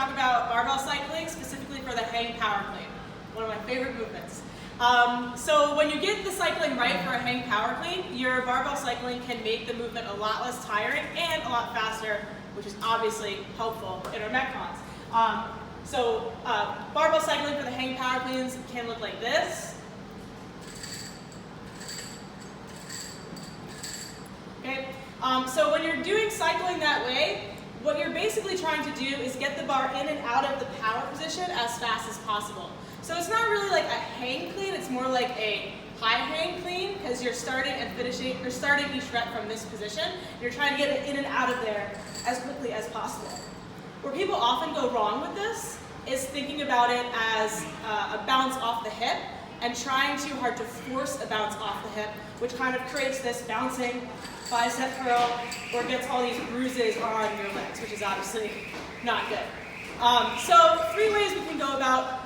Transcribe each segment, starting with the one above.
talk about barbell cycling, specifically for the hang power clean, one of my favorite movements. So when you get the cycling right for a hang power clean, your barbell cycling can make the movement a lot less tiring and a lot faster, which is obviously helpful in our Metcons. Barbell cycling for the hang power cleans can look like this. Okay. So when you're doing cycling that way, what you're basically trying to do is get the bar in and out of the power position as fast as possible. So it's not really like a hang clean, it's more like a high hang clean, because you're starting each rep from this position. You're trying to get it in and out of there as quickly as possible. Where people often go wrong with this is thinking about it as a bounce off the hip and trying too hard to force a bounce off the hip, which kind of creates this bouncing bicep curl or gets all these bruises on your legs, which is obviously not good. So 3 ways we can go about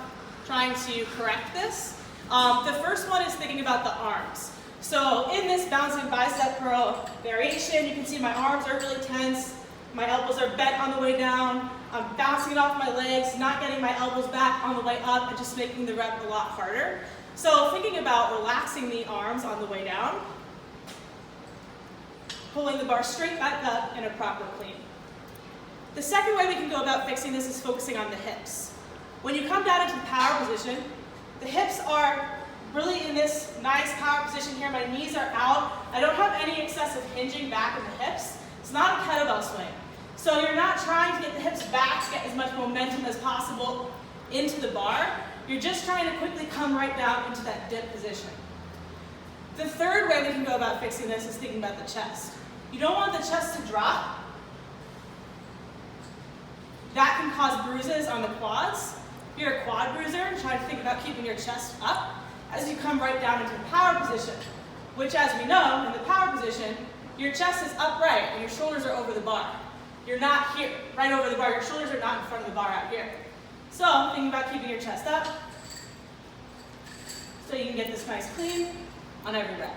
trying to correct this. The first one is thinking about the arms. So in this bouncing bicep curl variation, you can see my arms are really tense, my elbows are bent on the way down, I'm bouncing it off my legs, not getting my elbows back on the way up, and just making the rep a lot harder. So thinking about relaxing the arms on the way down, pulling the bar straight back up in a proper clean. The second way we can go about fixing this is focusing on the hips. When you come down into the power position, the hips are really in this nice power position here. My knees are out. I don't have any excessive hinging back in the hips. It's not a kettlebell swing. So you're not trying to get the hips back to get as much momentum as possible into the bar. You're just trying to quickly come right down into that dip position. The third way we can go about fixing this is thinking about the chest. You don't want the chest to drop. That can cause bruises on the quads. If you're a quad bruiser, try to think about keeping your chest up as you come right down into the power position, which, as we know, in the power position, your chest is upright and your shoulders are over the bar. You're not here, right over the bar. Your shoulders are not in front of the bar out here. So thinking about keeping your chest up so you can get this nice clean on every rep.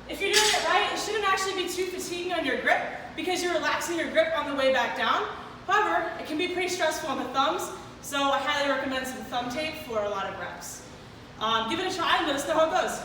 If you're doing it right, it shouldn't actually be too fatiguing on your grip because you're relaxing your grip on the way back down. However, it can be pretty stressful on the thumbs, so I highly recommend some thumb tape for a lot of reps. Give it a try and let us know how it goes.